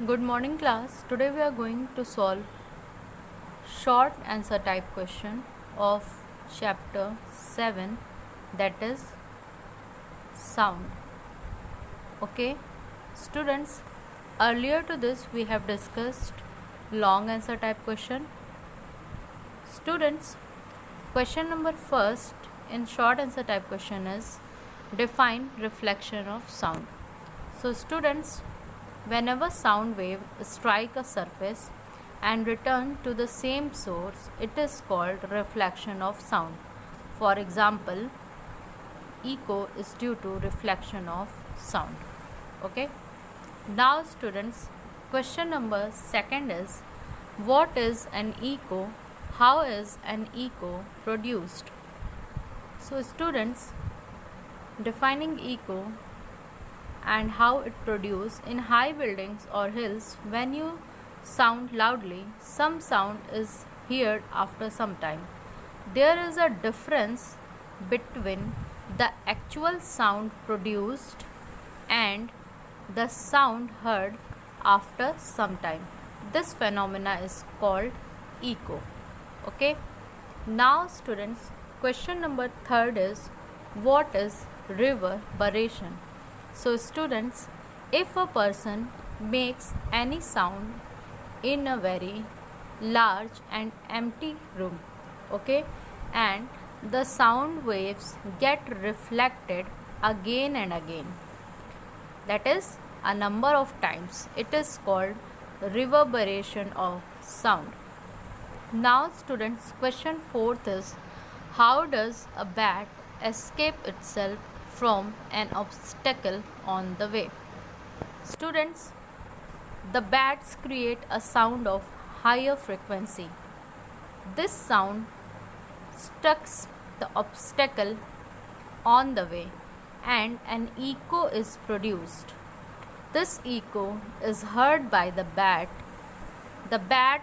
Good morning class. Today we are going to solve short answer type question of chapter 7, that is sound. Okay students, earlier to this we have discussed long answer type question. Students, question number first in short answer type question is define reflection of sound. So students, whenever sound wave strike a surface and return to the same source, it is called reflection of sound. For example, echo is due to reflection of sound. Okay. Now students, question number second is what is an echo? How is an echo produced? So students, defining echo and how it produces in high buildings or hills, when you sound loudly, some sound is heard after some time. There is a difference between the actual sound produced and the sound heard after some time. This phenomena is called echo. Okay. Now students, question number third is what is reverberation? So students, if a person makes any sound in a very large and empty room, okay, and the sound waves get reflected again and again, that is a number of times, it is called reverberation of sound. Now students, question fourth is how does a bat escape itself from an obstacle on the way? Students, the bats create a sound of higher frequency. This sound strikes the obstacle on the way and an echo is produced. This echo is heard by the bat. The bat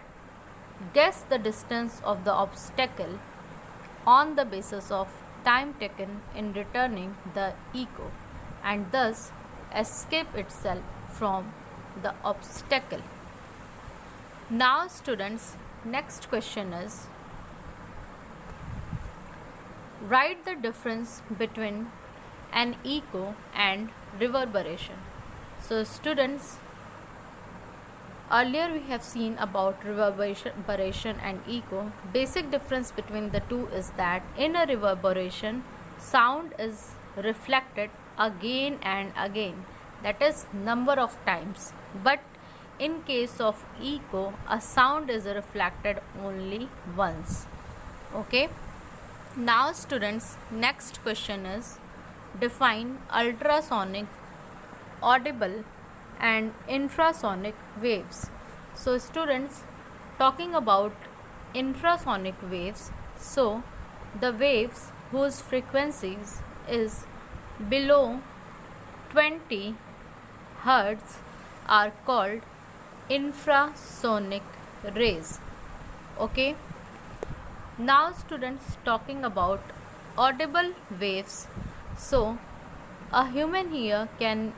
guesses the distance of the obstacle on the basis of time taken in returning the echo and thus escape itself from the obstacle. Now students, next question is write the difference between an echo and reverberation. So students, earlier we have seen about reverberation and echo. Basic difference between the two is that in a reverberation, sound is reflected again and again, that is number of times, but in case of echo, a sound is reflected only once. Okay. Now students, next question is define ultrasonic, audible and infrasonic waves. So students, talking about infrasonic waves, so the waves whose frequencies is below 20 Hertz are called infrasonic rays. Okay. Now students, talking about audible waves, so a human ear can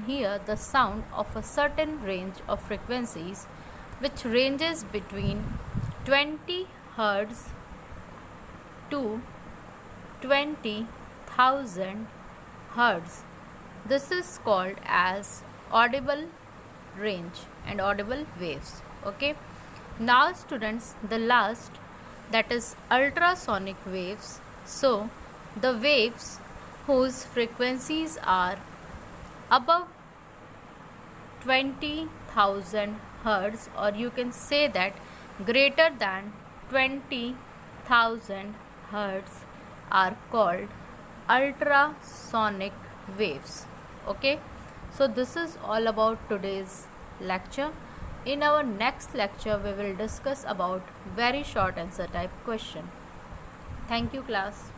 hear the sound of a certain range of frequencies which ranges between 20 Hertz to 20,000 Hertz. This is called as audible range and audible waves. Okay. Now students, the last, that is ultrasonic waves. So the waves whose frequencies are above 20,000 Hertz, or you can say that greater than 20,000 Hertz, are called ultrasonic waves. Okay. So this is all about today's lecture. In our next lecture, we will discuss about very short answer type question. Thank you class.